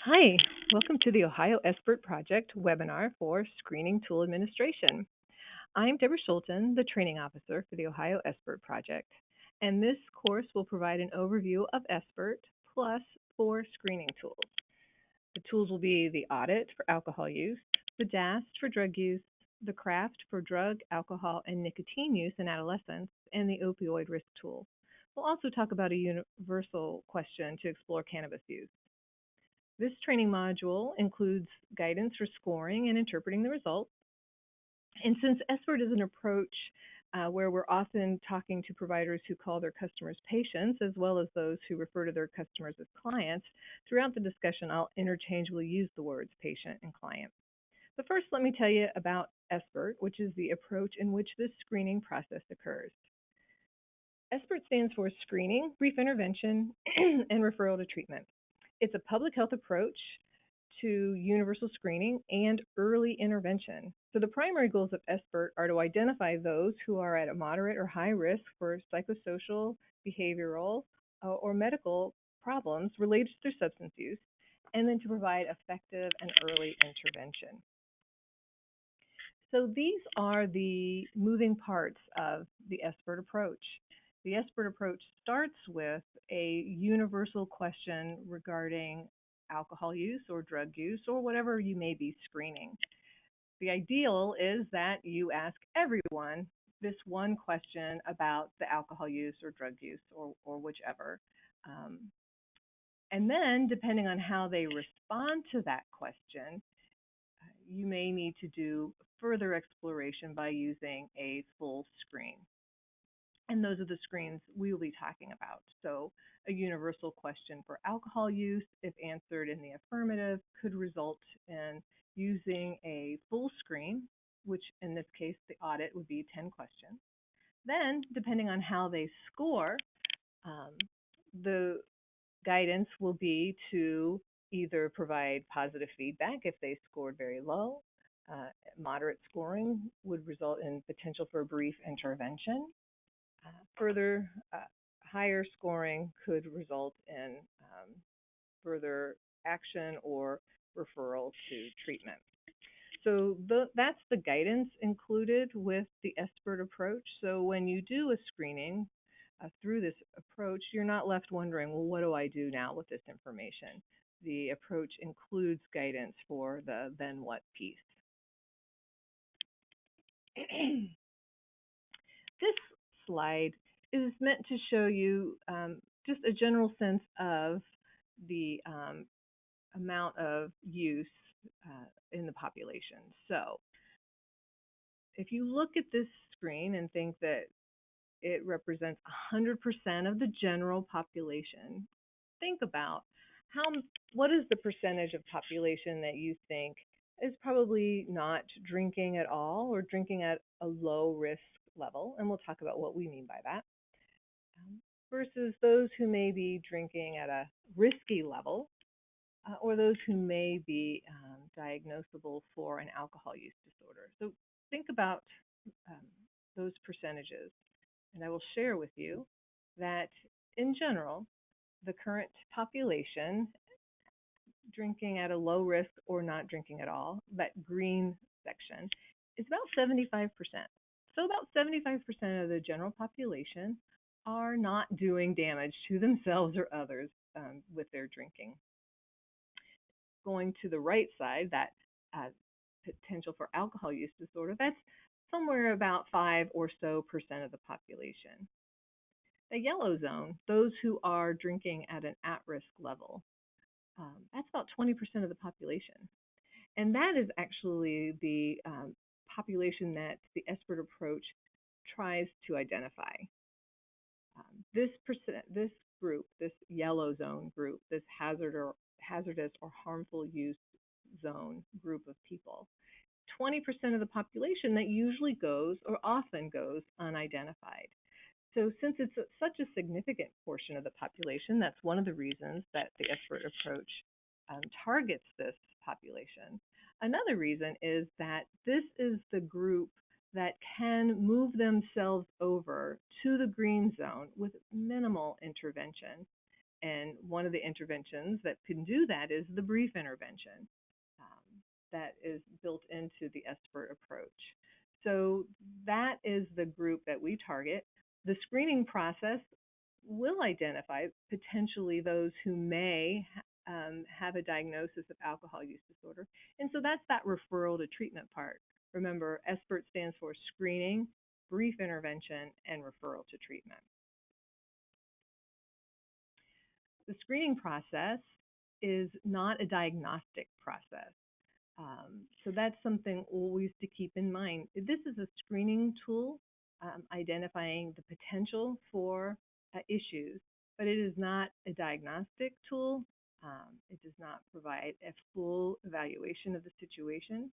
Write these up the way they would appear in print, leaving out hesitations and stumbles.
Hi, welcome to the Ohio SBIRT Project webinar for Screening Tool Administration. I'm Deborah Schulten, the Training Officer for the Ohio SBIRT Project, and this course will provide an overview of SBIRT plus 4 screening tools. The tools will be the AUDIT for alcohol use, the DAST for drug use, the CRAFFT for drug, alcohol, and nicotine use in adolescents, and the opioid risk tool. We'll also talk about a universal question to explore cannabis use. This training module includes guidance for scoring and interpreting the results. And since SBIRT is an approach where we're often talking to providers who call their customers patients, as well as those who refer to their customers as clients, throughout the discussion, I'll interchangeably use the words patient and client. But first, let me tell you about SBIRT, which is the approach in which this screening process occurs. SBIRT stands for Screening, Brief Intervention, and Referral to Treatment. It's a public health approach to universal screening and early intervention. So the primary goals of SBIRT are to identify those who are at a moderate or high risk for psychosocial, behavioral, or medical problems related to their substance use, and then to provide effective and early intervention. So these are the moving parts of the SBIRT approach. The SBIRT approach starts with a universal question regarding alcohol use or drug use or whatever you may be screening. The ideal is that you ask everyone this one question about the alcohol use or drug use or whichever. And then, depending on how they respond to that question, you may need to do further exploration by using a full screen. And those are the screens we will be talking about. So a universal question for alcohol use, if answered in the affirmative, could result in using a full screen, which in this case, the audit would be 10 questions. Then, depending on how they score, the guidance will be to either provide positive feedback if they scored very low. Moderate scoring would result in potential for a brief intervention. Further higher scoring could result in further action or referral to treatment. So that's the guidance included with the SBIRT approach. So when you do a screening through this approach, you're not left wondering, well, what do I do now with this information? The approach includes guidance for the then what piece. This slide is meant to show you just a general sense of the amount of use in the population. So if you look at this screen and think that it represents 100% of the general population, think about what is the percentage of population that you think is probably not drinking at all or drinking at a low risk level, and we'll talk about what we mean by that, versus those who may be drinking at a risky level, or those who may be diagnosable for an alcohol use disorder. So think about those percentages, and I will share with you that in general, the current population drinking at a low risk or not drinking at all, that green section, is about 75%. So about 75% of the general population are not doing damage to themselves or others with their drinking. Going to the right side, that potential for alcohol use disorder, that's somewhere about 5% or so of the population. The yellow zone, those who are drinking at an at-risk level, that's about 20% of the population. And that is actually the population that the SBIRT approach tries to identify. This group, this yellow zone group, this hazardous or harmful use zone group of people, 20% of the population that usually goes or often goes unidentified. So since it's such a significant portion of the population, that's one of the reasons that the SBIRT approach targets this population. Another reason is that this is the group that can move themselves over to the green zone with minimal intervention And one of the interventions that can do that is the brief intervention that is built into the SBIRT approach. So that is the group that we target. The screening process will identify potentially those who may have a diagnosis of alcohol use disorder. And so that's that referral to treatment part. Remember, SBIRT stands for screening, brief intervention, and referral to treatment. The screening process is not a diagnostic process. So that's something always to keep in mind. This is a screening tool identifying the potential for issues, but it is not a diagnostic tool. It does not provide a full evaluation of the situation.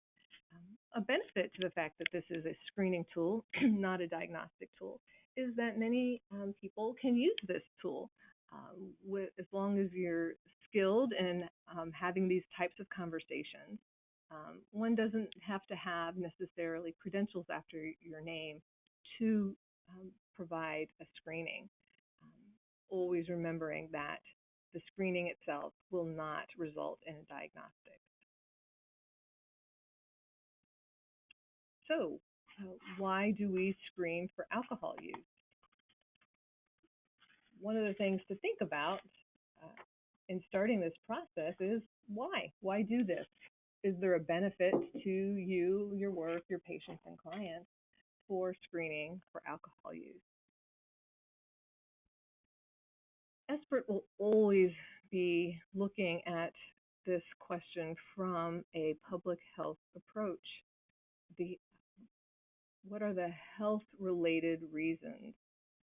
A benefit to the fact that this is a screening tool, not a diagnostic tool, is that many people can use this tool as long as you're skilled in having these types of conversations. One doesn't have to have necessarily credentials after your name to provide a screening. Always remembering that the screening itself will not result in a diagnostic. So, why do we screen for alcohol use? One of the things to think about in starting this process is why? Why do this? Is there a benefit to you, your work, your patients, and clients for screening for alcohol use? SBIRT will always be looking at this question from a public health approach. What are the health-related reasons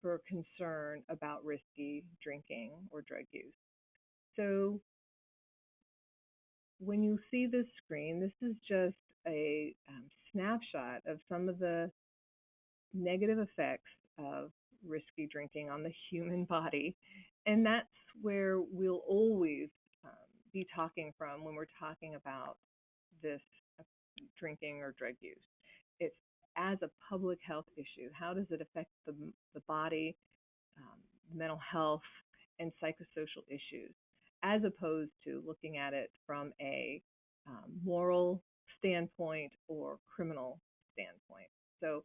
for concern about risky drinking or drug use? So when you see this screen, this is just a snapshot of some of the negative effects of risky drinking on the human body. And that's where we'll always be talking from when we're talking about this drinking or drug use. It's as a public health issue. How does it affect the body, mental health, and psychosocial issues, as opposed to looking at it from a moral standpoint or criminal standpoint. So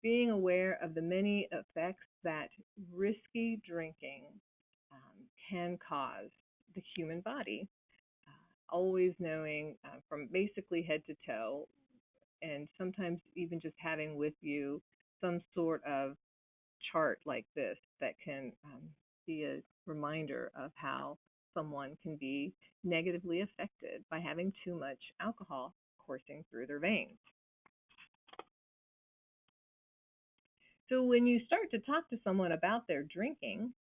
being aware of the many effects that risky drinking can cause the human body, always knowing from basically head to toe, and sometimes even just having with you some sort of chart like this that can be a reminder of how someone can be negatively affected by having too much alcohol coursing through their veins. So when you start to talk to someone about their drinking,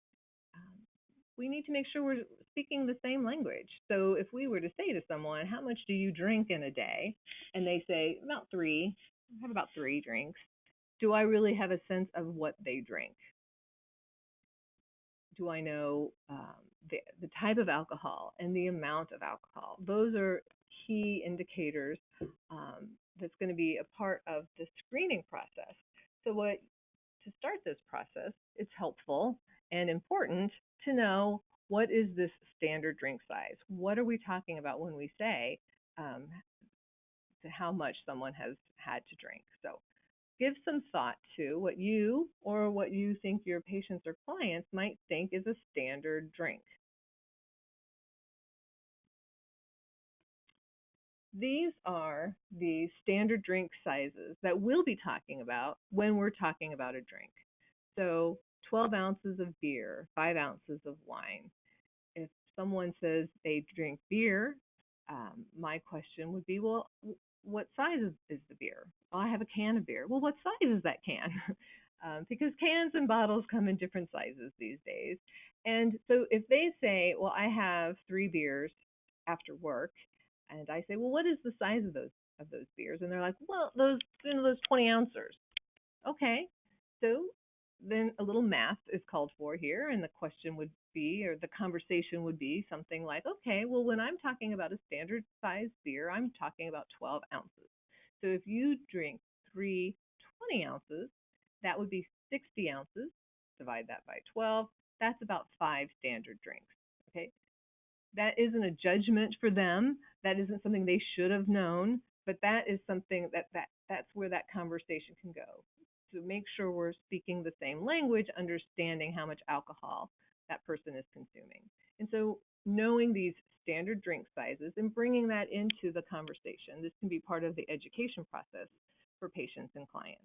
we need to make sure we're speaking the same language. So if we were to say to someone, how much do you drink in a day? And they say, about 3, I have about 3 drinks. Do I really have a sense of what they drink? Do I know the type of alcohol and the amount of alcohol? Those are key indicators that's going to be a part of the screening process. So to start this process, it's helpful and important to know, what is this standard drink size? What are we talking about when we say how much someone has had to drink? So give some thought to what you think your patients or clients might think is a standard drink. These are the standard drink sizes that we'll be talking about when we're talking about a drink. So 12 ounces of beer, 5 ounces of wine. If someone says they drink beer, my question would be, well, what size is the beer? Well, I have a can of beer. Well, what size is that can? Because cans and bottles come in different sizes these days. And so if they say, well, I have 3 beers after work, and I say, well, what is the size of those beers? And they're like, well, those 20 ounces. Okay, so then a little math is called for here, and the question would be, or the conversation would be something like, okay, well, when I'm talking about a standard size beer, I'm talking about 12 ounces. So if you drink 3 20 ounces, that would be 60 ounces. Divide that by 12. That's about 5 standard drinks. Okay, that isn't a judgment for them. That isn't something they should have known, but that is something that's where that conversation can go. To make sure we're speaking the same language, understanding how much alcohol that person is consuming. And so knowing these standard drink sizes and bringing that into the conversation, this can be part of the education process for patients and clients.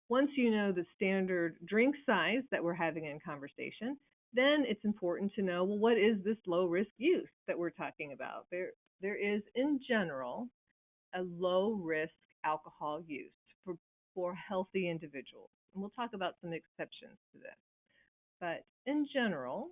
Once you know the standard drink size that we're having in conversation, then it's important to know, well, what is this low risk use that we're talking about? There is, in general, a low risk alcohol use for healthy individuals. And we'll talk about some exceptions to this. But in general,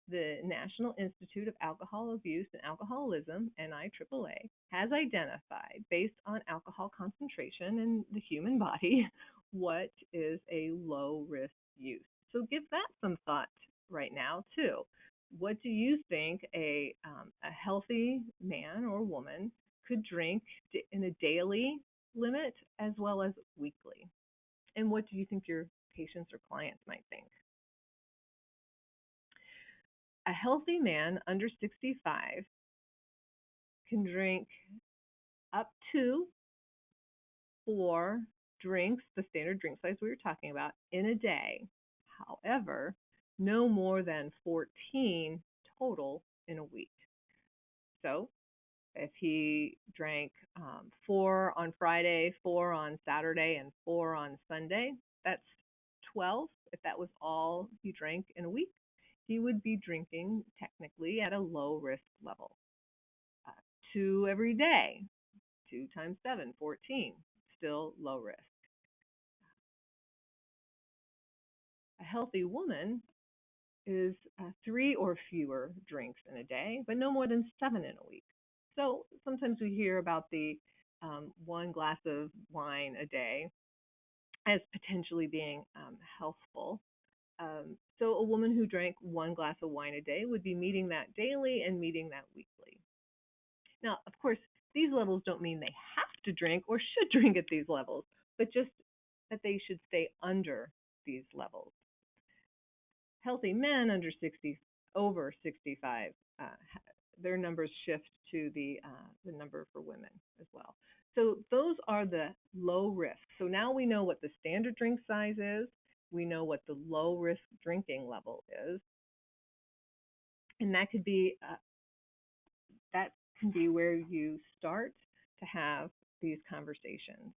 the National Institute of Alcohol Abuse and Alcoholism, NIAAA, has identified, based on alcohol concentration in the human body, what is a low risk use. So give that some thought right now too. What do you think a healthy man or woman could drink in a daily limit as well as weekly? And what do you think your patients or clients might think? A healthy man under 65 can drink up to 4 drinks, the standard drink size we were talking about, in a day. However, no more than 14 total in a week. So if he drank 4 on Friday, 4 on Saturday, and 4 on Sunday, that's 12. If that was all he drank in a week, he would be drinking technically at a low risk level. 2 every day, 2 times 7, 14, still low risk. A healthy woman is 3 or fewer drinks in a day, but no more than 7 in a week. So sometimes we hear about the 1 glass of wine a day as potentially being healthful. So a woman who drank 1 glass of wine a day would be meeting that daily and meeting that weekly. Now, of course, these levels don't mean they have to drink or should drink at these levels, but just that they should stay under these levels. Healthy men over 65, their numbers shift to the number for women as well. So those are the low risk. So now we know what the standard drink size is. We know what the low risk drinking level is, and that can be where you start to have these conversations.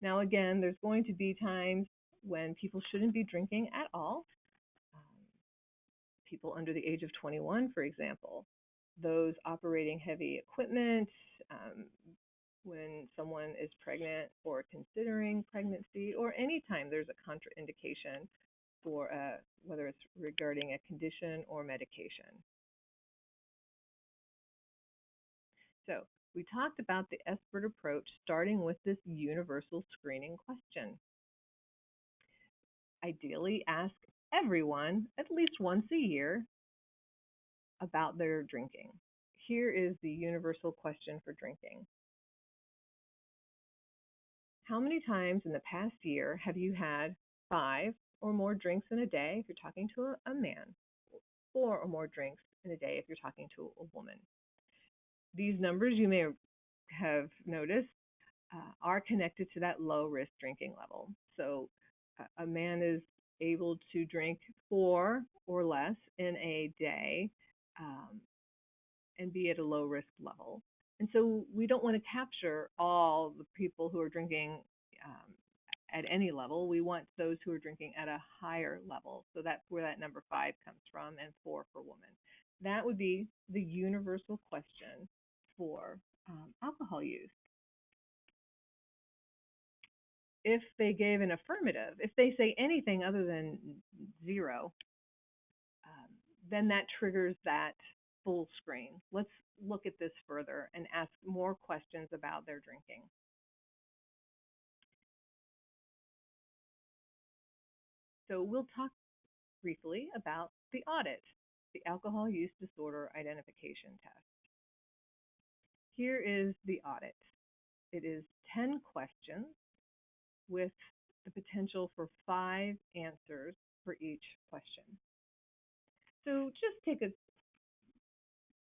Now, again, there's going to be times when people shouldn't be drinking at all. People under the age of 21, for example, those operating heavy equipment, when someone is pregnant or considering pregnancy, or anytime there's a contraindication for whether it's regarding a condition or medication. So we talked about the SBIRT approach, starting with this universal screening question. Ideally, ask everyone at least once a year about their drinking. Here is the universal question for drinking. How many times in the past year have you had 5 or more drinks in a day if you're talking to a man, 4 or more drinks in a day if you're talking to a woman? These numbers, you may have noticed, are connected to that low risk drinking level. So a man is able to drink 4 or less in a day and be at a low risk level. And so we don't want to capture all the people who are drinking at any level. We want those who are drinking at a higher level. So that's where that number 5 comes from, and 4 for women. That would be the universal question for alcohol use. If they gave an affirmative, if they say anything other than 0, then that triggers that full screen. Let's look at this further and ask more questions about their drinking. So we'll talk briefly about the AUDIT, the Alcohol Use Disorder Identification Test. Here is the AUDIT. It is 10 questions with the potential for 5 answers for each question. So just take a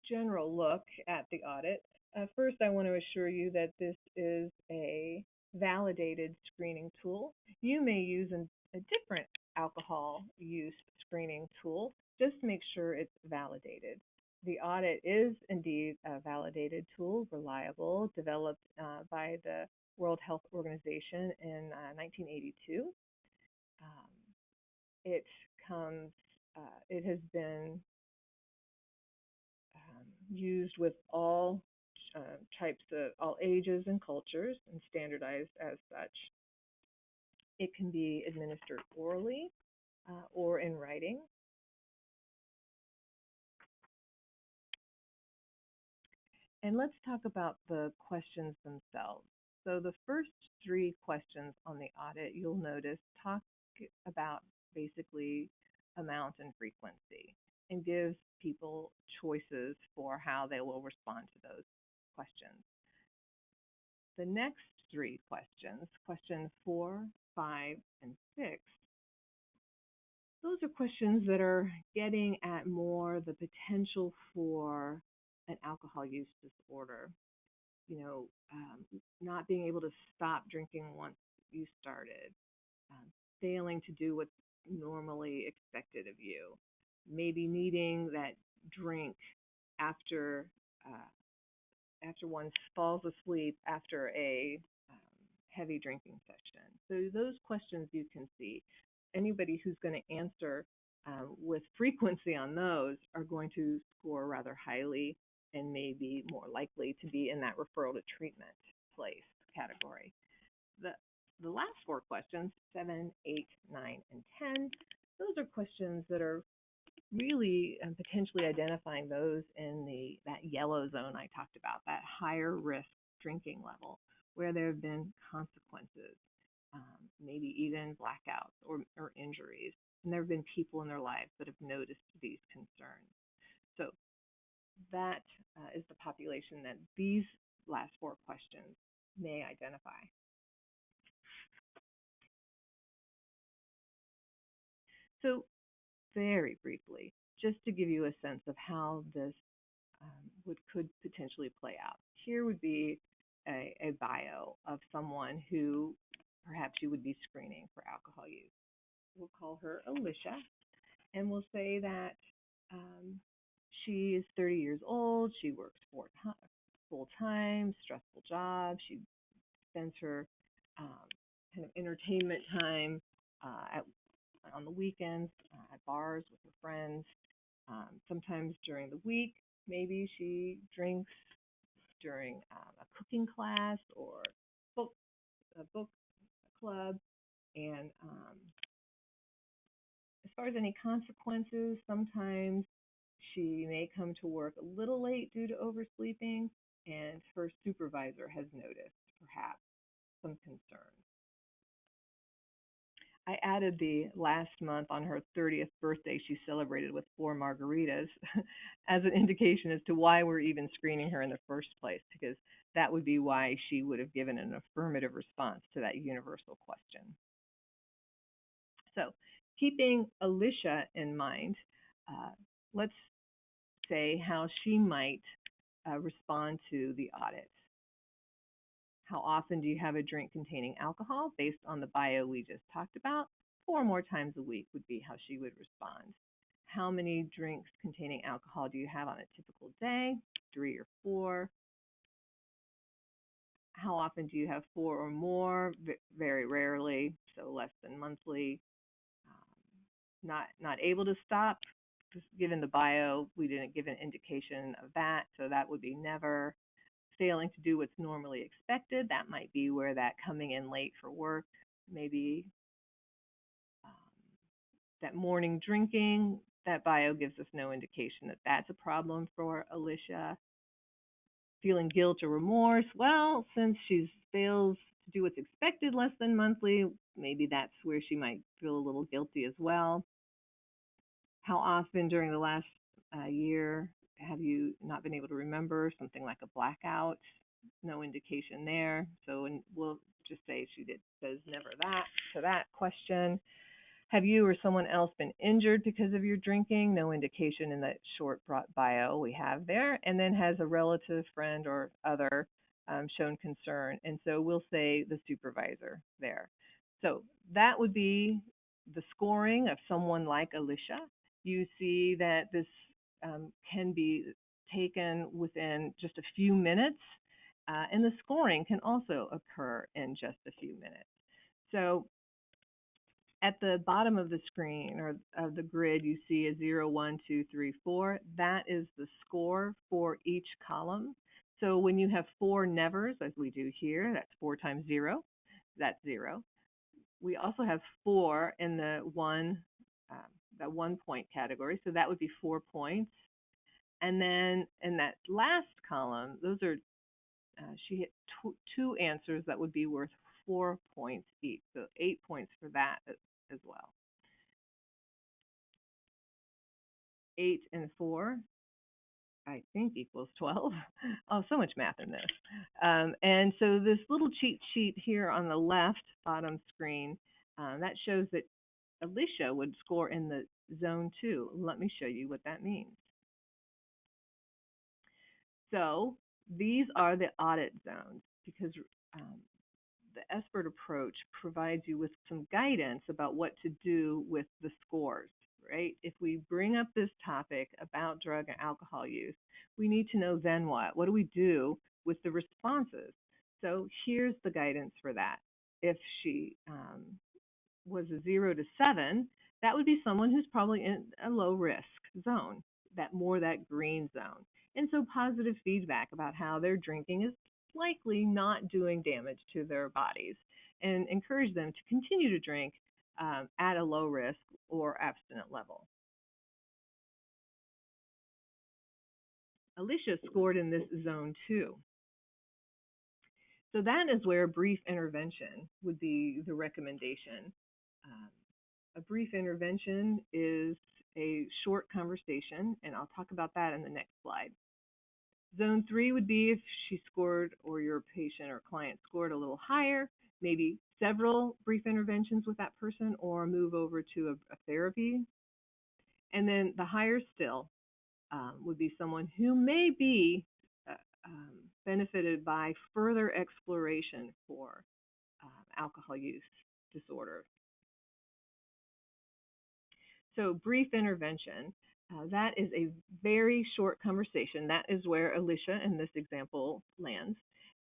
general look at the audit. First, I want to assure you that this is a validated screening tool. You may use a different alcohol use screening tool. Just make sure it's validated. The audit is indeed a validated tool, reliable, developed by the World Health Organization in 1982. It has been used with all types of all ages and cultures and standardized as such. It can be administered orally or in writing. And let's talk about the questions themselves. So the first 3 questions on the audit, you'll notice, talk about basically amount and frequency and gives people choices for how they will respond to those questions. The next 3 questions, question 4, 5, and 6, those are questions that are getting at more the potential for an alcohol use disorder. Not being able to stop drinking once you started, failing to do what's normally expected of you, maybe needing that drink after one falls asleep after a heavy drinking session. So those questions you can see. Anybody who's going to answer with frequency on those are going to score rather highly and may be more likely to be in that referral to treatment place category. The last 4 questions, 7, 8, 9, and 10, those are questions that are really potentially identifying those in that yellow zone I talked about, that higher risk drinking level, where there have been consequences, maybe even blackouts or injuries. And there have been people in their lives that have noticed these concerns. So that is the population that these last 4 questions may identify. So very briefly, just to give you a sense of how this could potentially play out. Here would be a bio of someone who perhaps you would be screening for alcohol use. We'll call her Alicia, and we'll say that she is 30 years old. She works full-time, stressful job. She spends her kind of entertainment time on the weekends at bars with her friends. Sometimes during the week, maybe she drinks during a cooking class or a book club. And as far as any consequences, sometimes she may come to work a little late due to oversleeping, and her supervisor has noticed perhaps some concerns. I added the last month on her 30th birthday she celebrated with 4 margaritas as an indication as to why we're even screening her in the first place, because that would be why she would have given an affirmative response to that universal question. So keeping Alicia in mind, let's say how she might respond to the audit. How often do you have a drink containing alcohol? Based on the bio we just talked about, 4 more times a week would be how she would respond. How many drinks containing alcohol do you have on a typical day? 3 or 4. How often do you have 4 or more? Very rarely, so less than monthly. Not able to stop. Just given the bio, we didn't give an indication of that, so that would be never. Failing to do what's normally expected, that might be where that coming in late for work, maybe that morning drinking, that bio gives us no indication that that's a problem for Alicia. Feeling guilt or remorse, well, since she fails to do what's expected less than monthly, maybe that's where she might feel a little guilty as well. How often during the last year have you not been able to remember? Something like a blackout, no indication there. So we'll just say says never that to that question. Have you or someone else been injured because of your drinking? No indication in that short bio we have there. And then has a relative, friend, or other shown concern? And so we'll say the supervisor there. So that would be the scoring of someone like Alicia. You see that this can be taken within just a few minutes, and the scoring can also occur in just a few minutes. So at the bottom of the screen or of the grid, you see a 0, 1, 2, 3, 4. That is the score for each column. So when you have 4 nevers, as we do here, that's 4 times 0. That's 0. We also have 4 in the that 1 point category, so that would be 4 points. And then in that last column, those are she hit 2 answers that would be worth 4 points each, so 8 points for that as well. 8 and 4, I think, equals 12. Oh, so much math in this. And so this little cheat sheet here on the left bottom screen, that shows that Alicia would score in the zone 2. Let me show you what that means. So these are the audit zones, because the SBIRT approach provides you with some guidance about what to do with the scores, right? If we bring up this topic about drug and alcohol use, we need to know then what? What do we do with the responses? So here's the guidance for that. If she was a 0 to 7, that would be someone who's probably in a low risk zone, that green zone. And so positive feedback about how their drinking is likely not doing damage to their bodies, and encourage them to continue to drink at a low risk or abstinent level. Alicia scored in this zone 2. So that is where a brief intervention would be the recommendation. A brief intervention is a short conversation, and I'll talk about that in the next slide. Zone 3 would be if she scored, or your patient or client scored a little higher, maybe several brief interventions with that person, or move over to a therapy. And then the higher still would be someone who may be benefited by further exploration for alcohol use disorder. So brief intervention, that is a very short conversation. That is where Alicia in this example lands.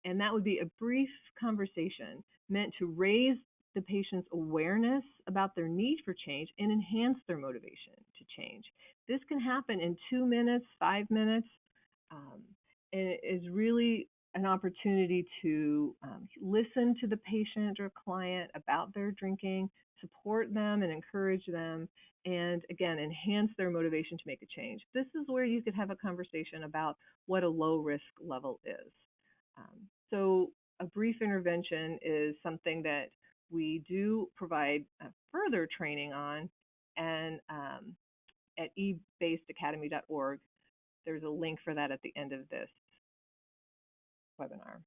And that would be a brief conversation meant to raise the patient's awareness about their need for change and enhance their motivation to change. This can happen in 2 minutes, 5 minutes, and it is really an opportunity to listen to the patient or client about their drinking, support them and encourage them, and again, enhance their motivation to make a change. This is where you could have a conversation about what a low risk level is. So a brief intervention is something that we do provide further training on, and at ebasedacademy.org, there's a link for that at the end of this webinar.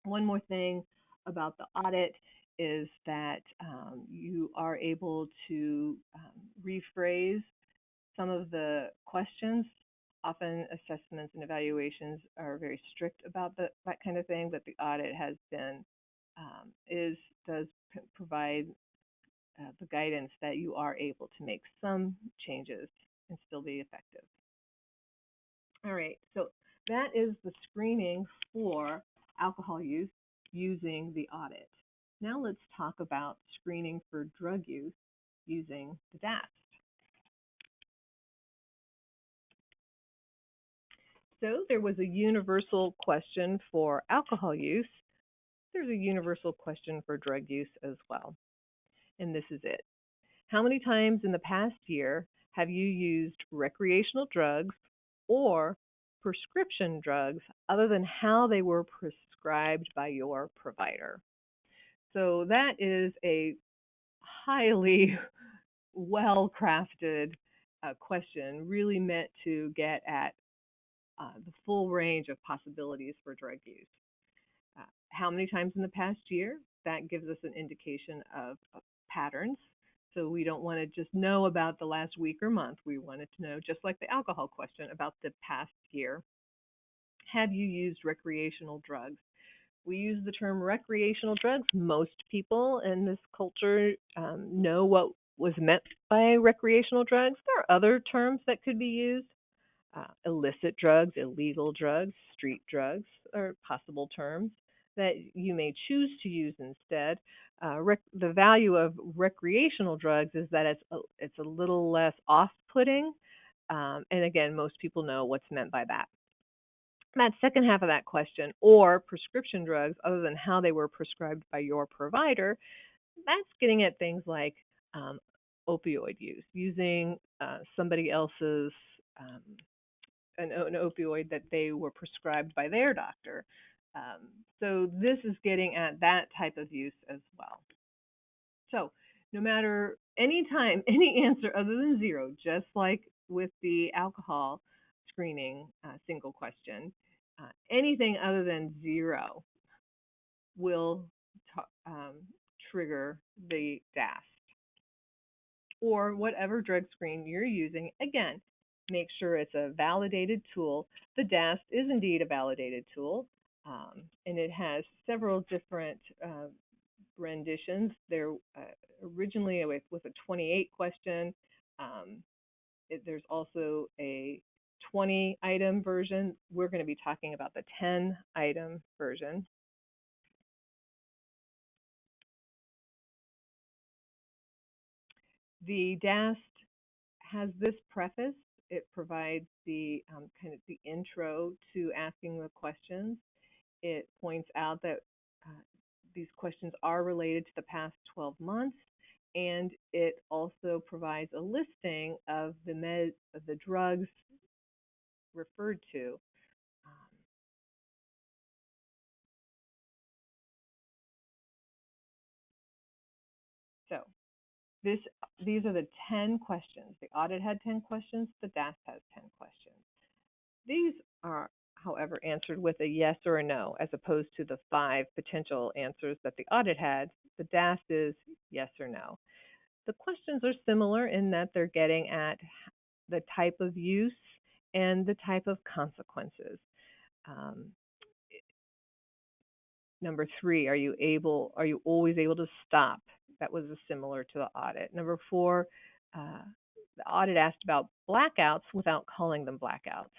One more thing about the audit is that you are able to rephrase some of the questions. Often assessments and evaluations are very strict about that kind of thing, but the audit has been, does provide the guidance that you are able to make some changes and still be effective. All right, so that is the screening for alcohol use using the audit. Now let's talk about screening for drug use using the DAST. So there was a universal question for alcohol use. There's a universal question for drug use as well. And this is it. How many times in the past year have you used recreational drugs or prescription drugs other than how they were prescribed by your provider? So that is a highly well-crafted question, really meant to get at the full range of possibilities for drug use. How many times in the past year? That gives us an indication of patterns. So we don't want to just know about the last week or month. We wanted to know, just like the alcohol question, about the past year. Have you used recreational drugs? We use the term recreational drugs. Most people in this culture know what was meant by recreational drugs. There are other terms that could be used. Illicit drugs, illegal drugs, street drugs are possible terms that you may choose to use instead. The value of recreational drugs is that it's a little less off-putting, and again, most people know what's meant by that. That second half of that question, or prescription drugs, other than how they were prescribed by your provider, that's getting at things like opioid use, using somebody else's an opioid that they were prescribed by their doctor. So this is getting at that type of use as well. So no matter any time, any answer other than zero, just like with the alcohol screening single question, anything other than zero will trigger the DAST. Or whatever drug screen you're using, again, make sure it's a validated tool. The DAST is indeed a validated tool, and it has several different renditions. There originally with a 28 question. There's also a 20-item version. We're going to be talking about the 10-item version. The DAST has this preface. It provides the kind of the intro to asking the questions. It points out that these questions are related to the past 12 months, and it also provides a listing of the drugs referred to. So these are the 10 questions. The audit had 10 questions. The DAST has 10 questions. These are, however, answered with a yes or a no, as opposed to the 5 potential answers that the audit had. The DAST is yes or no. The questions are similar in that they're getting at the type of use and the type of consequences. Number 3, are you always able to stop? That was similar to the audit. Number 4, the audit asked about blackouts without calling them blackouts.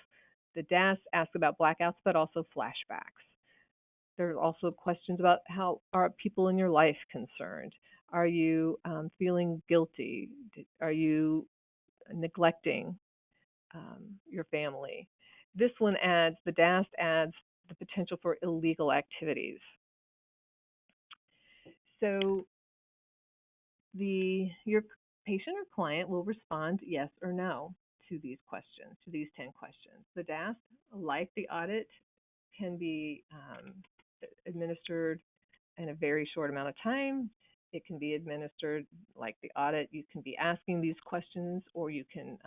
The DAST asked about blackouts, but also flashbacks. There are also questions about how are people in your life concerned? Are you feeling guilty? Are you neglecting your family? This one adds, the DAST adds the potential for illegal activities. So your patient or client will respond yes or no to these questions, to these 10 questions. The DAST, like the audit, can be administered in a very short amount of time. It can be administered like the audit. You can be asking these questions, or you can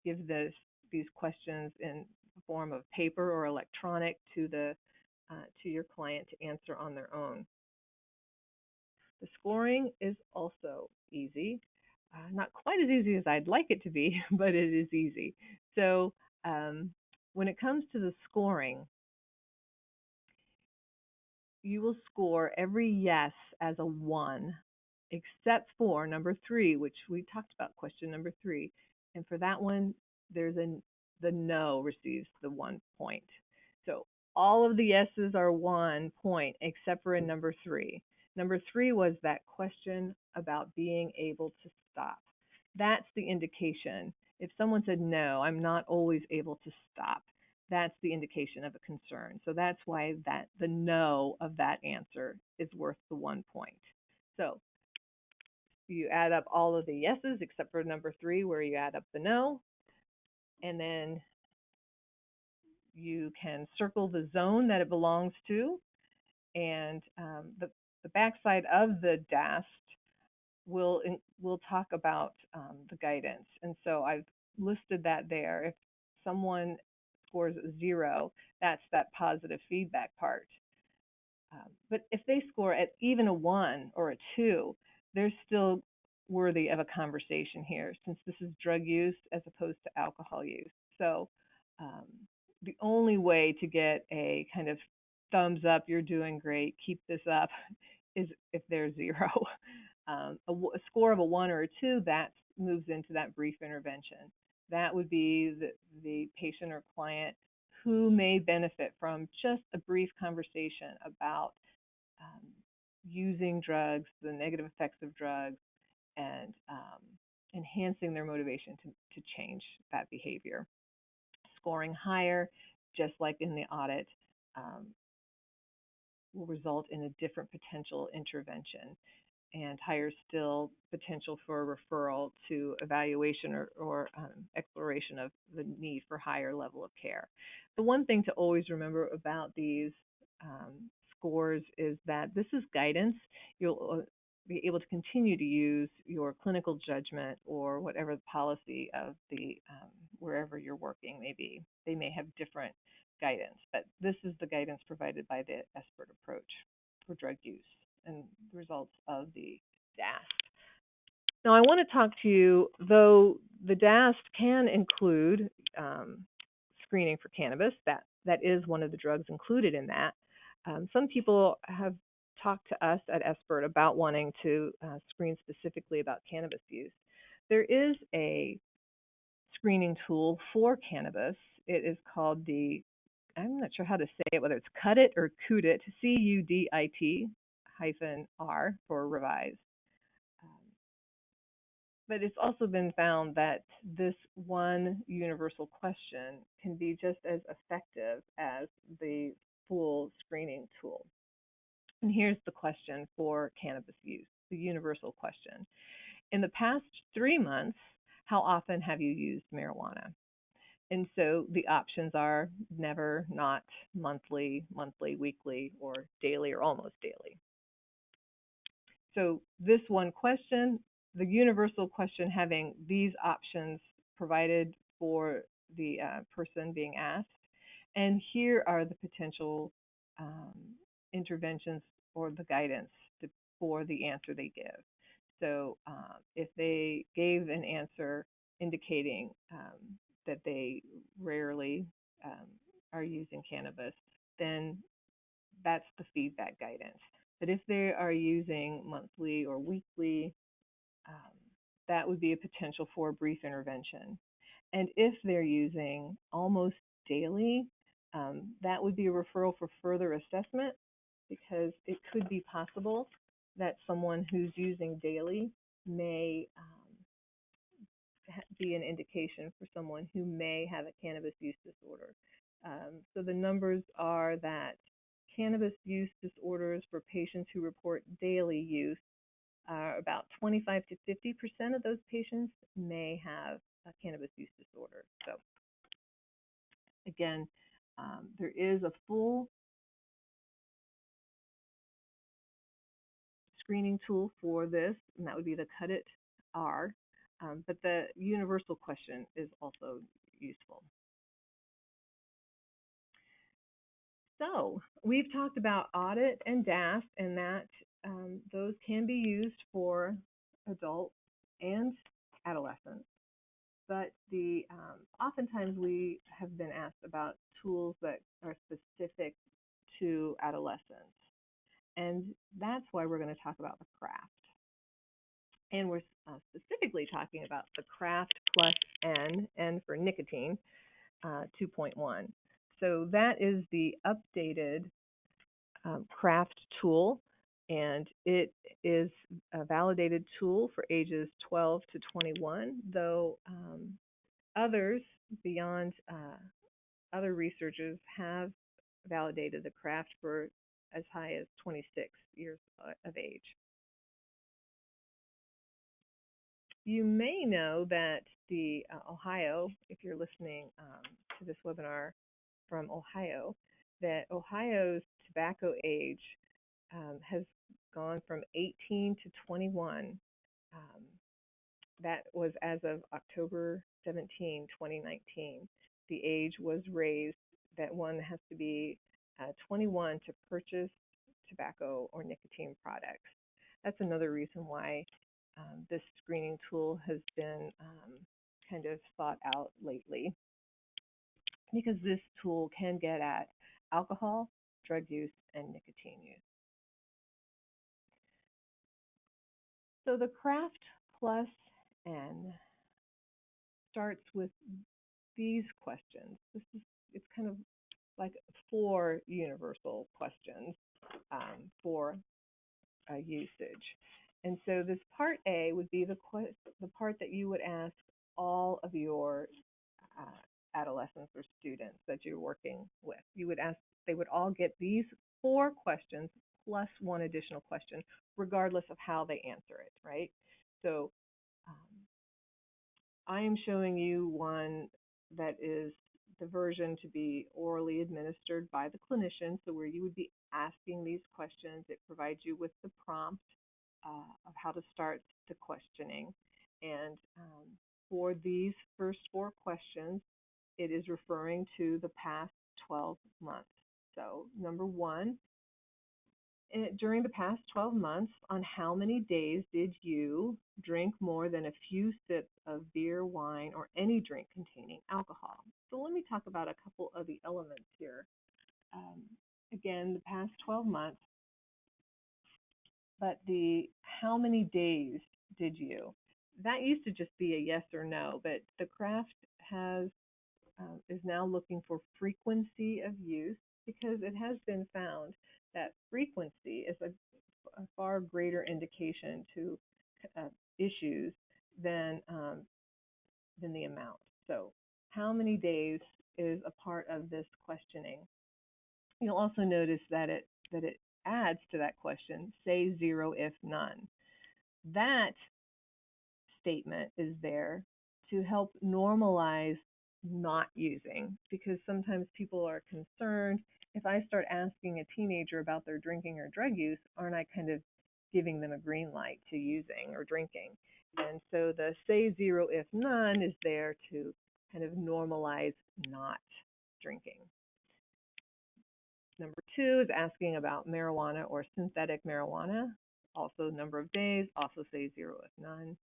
give these questions in the form of paper or electronic to your client to answer on their own. The scoring is also easy. Not quite as easy as I'd like it to be, but it is easy. So when it comes to the scoring, you will score every yes as a 1, except for number 3, which we talked about, question number 3. And for that one, the no receives the 1 point. So all of the yeses are 1 point, except for in number 3. Number 3 was that question about being able to stop. That's the indication. If someone said, no, I'm not always able to stop, that's the indication of a concern. So that's why the no of that answer is worth the 1 point. So you add up all of the yeses except for number 3 where you add up the no, and then you can circle the zone that it belongs to, and the backside of the DAST will talk about the guidance. And so I've listed that there. If someone scores 0, that's that positive feedback part. But if they score at even a 1 or a 2, they're still worthy of a conversation here, since this is drug use as opposed to alcohol use. So um, the only way to get a kind of thumbs up, you're doing great, keep this up, is if they're 0. A score of a 1 or a 2, that moves into that brief intervention. That would be the patient or client who may benefit from just a brief conversation about um, using drugs, the negative effects of drugs, and enhancing their motivation to change that behavior. Scoring higher, just like in the audit, will result in a different potential intervention, and higher still potential for a referral to evaluation or exploration of the need for higher level of care. The one thing to always remember about these scores is that this is guidance. You'll be able to continue to use your clinical judgment or whatever the policy of the wherever you're working may be. They may have different guidance, but this is the guidance provided by the SBIRT approach for drug use and the results of the DAST. Now, I want to talk to you, though the DAST can include screening for cannabis. That is one of the drugs included in that. Some people have talked to us at SBIRT about wanting to screen specifically about cannabis use. There is a screening tool for cannabis. It is called I'm not sure how to say it, whether it's CUDIT or CUDIT, CUDIT-R for revise. But it's also been found that this one universal question can be just as effective as the full screening tool. And here's the question for cannabis use, the universal question. In the past 3 months, how often have you used marijuana? And so the options are never, not, monthly, weekly, or daily, or almost daily. So this one question, the universal question, having these options provided for the person being asked, and here are the potential interventions or the guidance for the answer they give. So if they gave an answer indicating that they rarely are using cannabis, then that's the feedback guidance. But if they are using monthly or weekly, that would be a potential for a brief intervention. And if they're using almost daily, that would be a referral for further assessment, because it could be possible that someone who's using daily may be an indication for someone who may have a cannabis use disorder. So the numbers are that cannabis use disorders for patients who report daily use, about 25 to 50% of those patients may have a cannabis use disorder. So again, there is a full screening tool for this, and that would be the CUDIT-R, but the universal question is also useful. So we've talked about audit and DAST, and that those can be used for adults and adolescents. But oftentimes we have been asked about tools that are specific to adolescents, and that's why we're going to talk about the CRAFFT. And we're specifically talking about the CRAFFT plus N for nicotine, 2.1. So that is the updated CRAFFT tool, and it is a validated tool for ages 12 to 21, though others beyond other researchers have validated the CRAFFT for as high as 26 years of age. You may know that the Ohio, if you're listening to this webinar from Ohio, that Ohio's tobacco age has gone from 18 to 21. That was as of October 17, 2019. the age was raised that one has to be 21 to purchase tobacco or nicotine products. That's another reason why this screening tool has been kind of thought out lately, because this tool can get at alcohol, drug use, and nicotine use. So the CRAFFT plus N starts with these questions. It's kind of like 4 universal questions for usage. And so this part A would be the part that you would ask all of your adolescents or students that you're working with. You would ask, they would all get these 4 questions plus 1 additional question, regardless of how they answer it, right? So I am showing you one that is the version to be orally administered by the clinician, so where you would be asking these questions. It provides you with the prompt of how to start the questioning. And for these first 4 questions, it is referring to the past 12 months. So number 1, during the past 12 months, on how many days did you drink more than a few sips of beer, wine, or any drink containing alcohol? So let me talk about a couple of the elements here. Again, the past 12 months, but the how many days did you? That used to just be a yes or no, but the CRAFFT is now looking for frequency of use, because it has been found that frequency is a far greater indication to issues than the amount. So how many days is a part of this questioning. You'll also notice that it adds to that question, say 0 if none. That statement is there to help normalize not using, because sometimes people are concerned, if I start asking a teenager about their drinking or drug use, aren't I kind of giving them a green light to using or drinking? And so the say 0 if none is there to kind of normalize not drinking. Number 2 is asking about marijuana or synthetic marijuana, also number of days, also say 0 if none.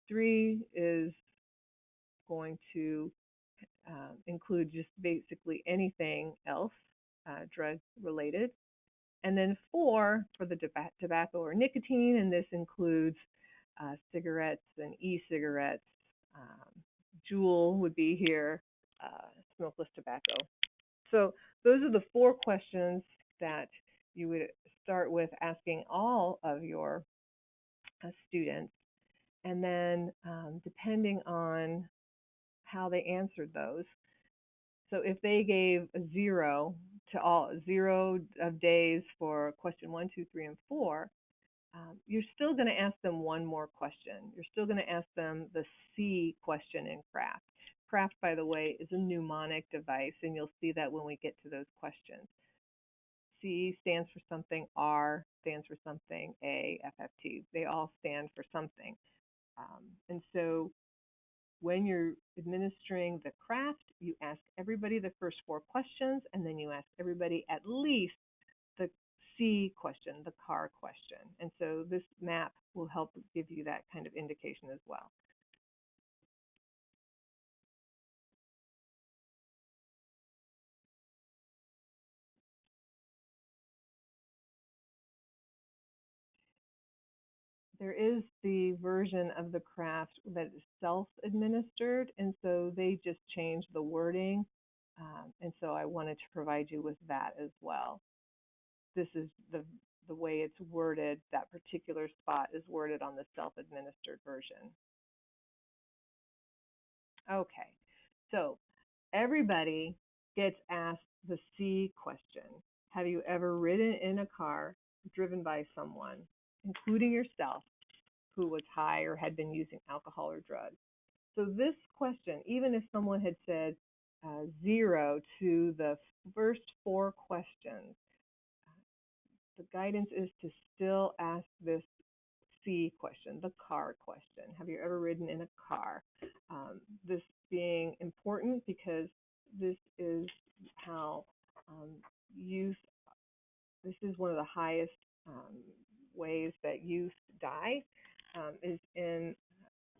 3 is going to include just basically anything else drug related. And then 4 for the tobacco or nicotine, and this includes cigarettes and e-cigarettes. Juul would be here, smokeless tobacco. So those are the 4 questions that you would start with asking all of your students. And then depending on how they answered those, so if they gave a 0 to all, 0 of days for question 1, 2, 3, and 4, you're still going to ask them one more question. You're still going to ask them the C question in CRAFFT. CRAFFT, by the way, is a mnemonic device, and you'll see that when we get to those questions. C stands for something, R stands for something, A, FFT. They all stand for something. And so when you're administering the CRAFFT, you ask everybody the first 4 questions, and then you ask everybody at least the C question, the car question. And so this map will help give you that kind of indication as well. There is the version of the CRAFFT that is self-administered, and so they just changed the wording, and so I wanted to provide you with that as well. This is the way it's worded. That particular spot is worded on the self-administered version. Okay, so everybody gets asked the C question. Have you ever ridden in a car driven by someone, including yourself, who was high or had been using alcohol or drugs? So this question, even if someone had said 0 to the first 4 questions, the guidance is to still ask this C question, the car question. Have you ever ridden in a car? This being important because this is how youth, this is one of the highest ways that youth die, is in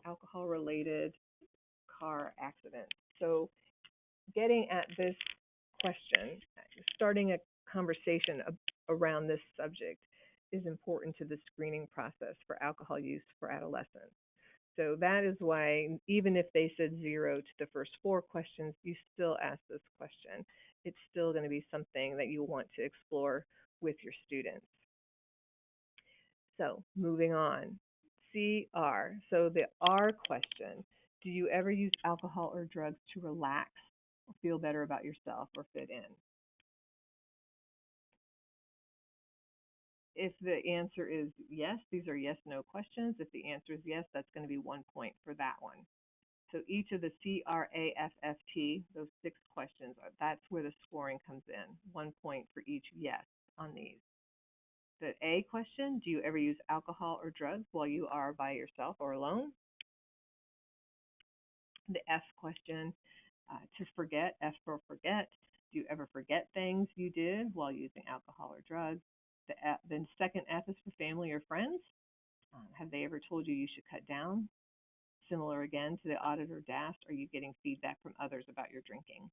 alcohol-related car accidents. So getting at this question, starting a conversation around this subject is important to the screening process for alcohol use for adolescents. So that is why, even if they said 0 to the first 4 questions, you still ask this question. It's still going to be something that you want to explore with your students. So moving on, CR. So the R question, do you ever use alcohol or drugs to relax or feel better about yourself or fit in? If the answer is yes, these are yes/no questions. If the answer is yes, that's going to be 1 point for that one. So each of the CRAFFT, those 6 questions, that's where the scoring comes in. 1 point for each yes on these. The A question, do you ever use alcohol or drugs while you are by yourself or alone? The F question, to forget, F for forget. Do you ever forget things you did while using alcohol or drugs? The second F is for family or friends. Have they ever told you should cut down? Similar again to the AUDIT or DAST, are you getting feedback from others about your drinking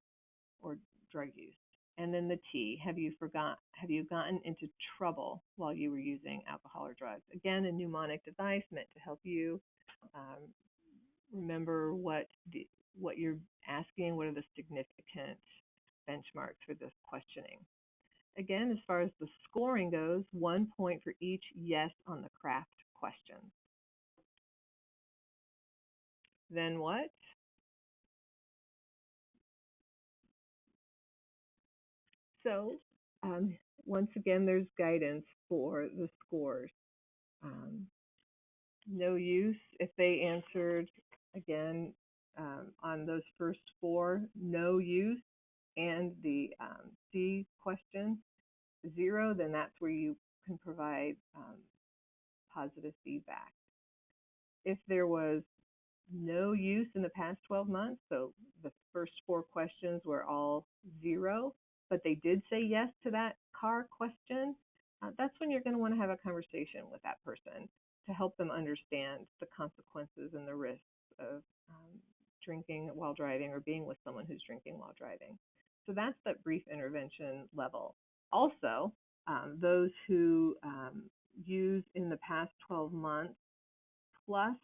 or drug use? And then the T, have you gotten into trouble while you were using alcohol or drugs? Again, a mnemonic device meant to help you remember what you're asking, what are the significant benchmarks for this questioning. Again, as far as the scoring goes, 1 point for each yes on the CRAFFT questions. Then what? So once again, there's guidance for the scores. No use, if they answered, again, on those first 4, no use, and the C question, 0, then that's where you can provide positive feedback. If there was no use in the past 12 months, so the first 4 questions were all 0, but they did say yes to that car question, that's when you're going to want to have a conversation with that person to help them understand the consequences and the risks of drinking while driving or being with someone who's drinking while driving. So that's that brief intervention level. Also, those who use in the past 12 months plus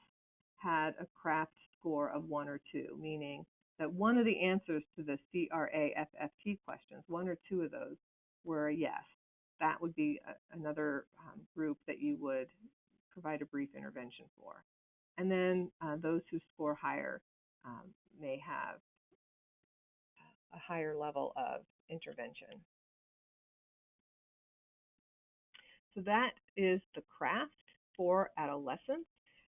had a CRAFFT score of 1 or 2, meaning that one of the answers to the CRAFFT questions, 1 or 2 of those, were a yes. That would be another group that you would provide a brief intervention for. And then those who score higher may have a higher level of intervention. So that is the CRAFFT for adolescents.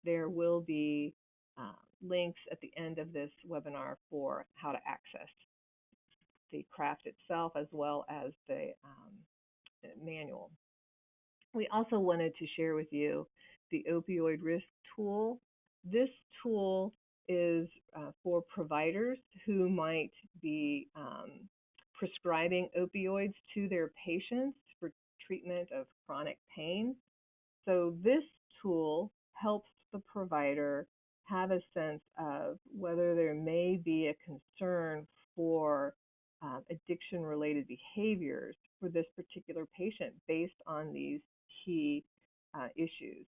There will be links at the end of this webinar for how to access the CRAFFT itself as well as the manual. We also wanted to share with you the opioid risk tool. This tool is for providers who might be prescribing opioids to their patients for treatment of chronic pain. So this tool helps the provider have a sense of whether there may be a concern for addiction-related behaviors for this particular patient based on these key issues.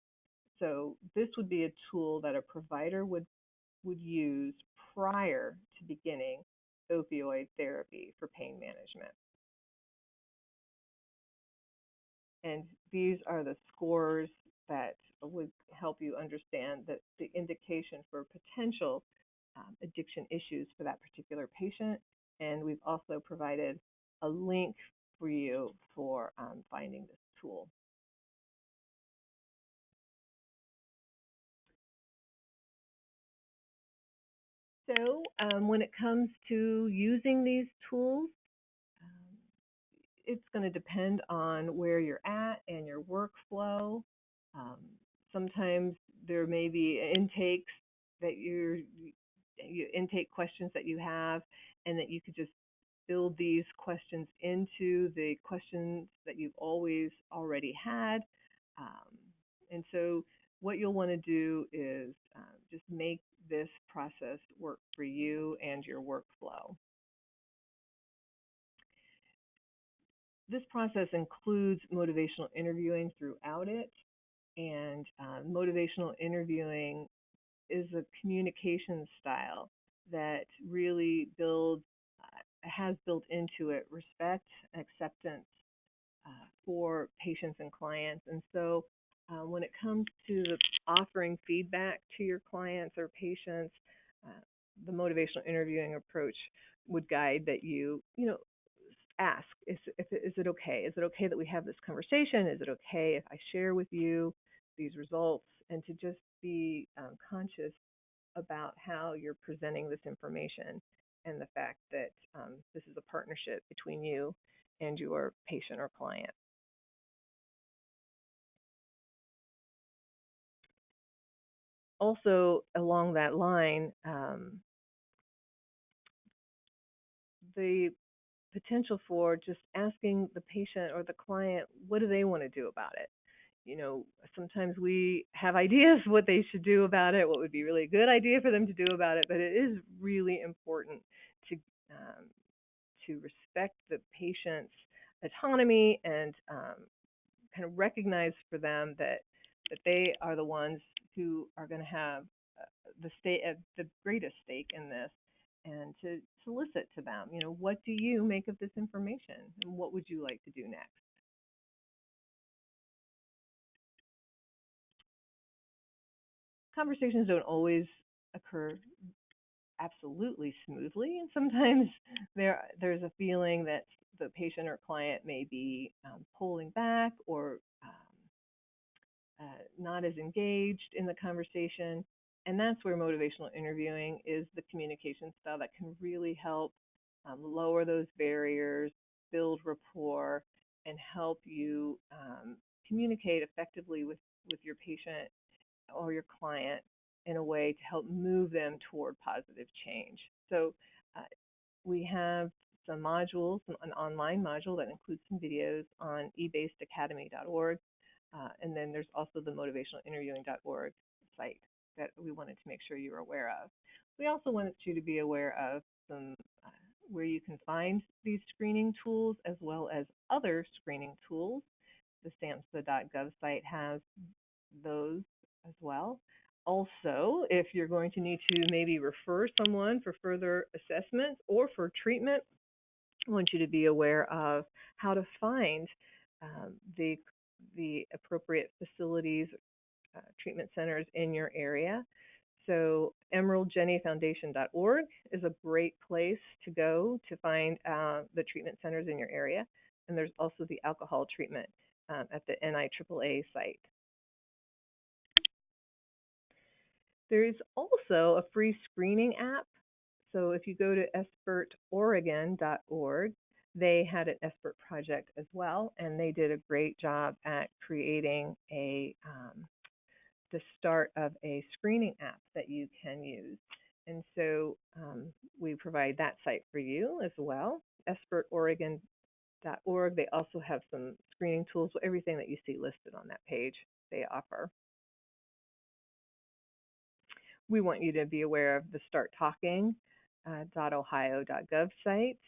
So this would be a tool that a provider would use prior to beginning opioid therapy for pain management. And these are the scores that would help you understand that the indication for potential addiction issues for that particular patient. And we've also provided a link for you for finding this tool. So when it comes to using these tools, it's going to depend on where you're at and your workflow. Sometimes there may be intakes that intake questions that you have, and that you could just build these questions into the questions that you've already had. Um, and so what you'll want to do is just make this process work for you and your workflow. This process includes motivational interviewing throughout it, and motivational interviewing is a communication style that really has built into it respect, acceptance for patients and clients. And so when it comes to offering feedback to your clients or patients, uh, the motivational interviewing approach would guide that ask, is it okay? Is it okay that we have this conversation? Is it okay if I share with you these results? And to just be conscious about how you're presenting this information and the fact that this is a partnership between you and your patient or client. Also, along that line, the potential for just asking the patient or the client, what do they want to do about it? Sometimes we have ideas what they should do about it, what would be really a good idea for them to do about it, but it is really important to um, to respect the patient's autonomy and kind of recognize for them that they are the ones who are going to have the greatest stake in this, and to solicit to them, what do you make of this information, and what would you like to do next? Conversations don't always occur absolutely smoothly, and sometimes there's a feeling that the patient or client may be pulling back or not as engaged in the conversation. And that's where motivational interviewing is the communication style that can really help lower those barriers, build rapport, and help you communicate effectively with your patient or your client in a way to help move them toward positive change. So we have some modules, an online module that includes some videos on ebasedacademy.org. And then there's also the motivationalinterviewing.org site that we wanted to make sure you were aware of. We also wanted you to be aware of some where you can find these screening tools as well as other screening tools. The SAMHSA.gov site has those as well. Also, if you're going to need to maybe refer someone for further assessment or for treatment, I want you to be aware of how to find the appropriate facilities, treatment centers in your area. So emeraldjennyfoundation.org is a great place to go to find the treatment centers in your area. And there's also the alcohol treatment at the NIAAA site. There is also a free screening app. So if you go to SBIRToregon.org, they had an SBIRT project as well, and they did a great job at creating the start of a screening app that you can use. And so we provide that site for you as well, SBIRToregon.org. They also have some screening tools, everything that you see listed on that page they offer. We want you to be aware of the starttalking.ohio.gov site.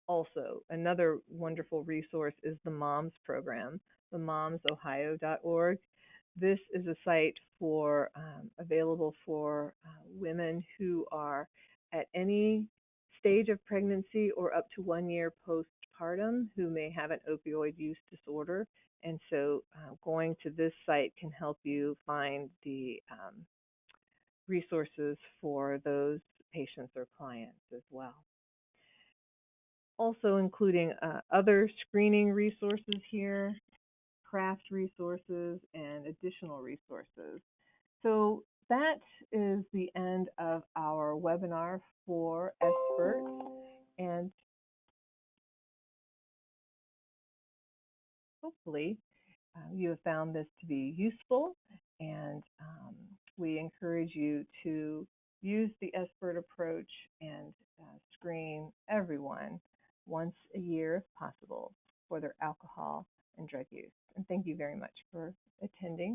Also, another wonderful resource is the MOMS program, the momsohio.org. This is a site available for women who are at any stage of pregnancy or up to 1 year postpartum who may have an opioid use disorder. And so going to this site can help you find the resources for those patients or clients as well. Also including other screening resources here, CRAFFT resources, and additional resources. So that is the end of our webinar for SBIRT. And hopefully you have found this to be useful, and we encourage you to use the SBIRT approach and screen everyone once a year if possible for their alcohol and drug use. And thank you very much for attending.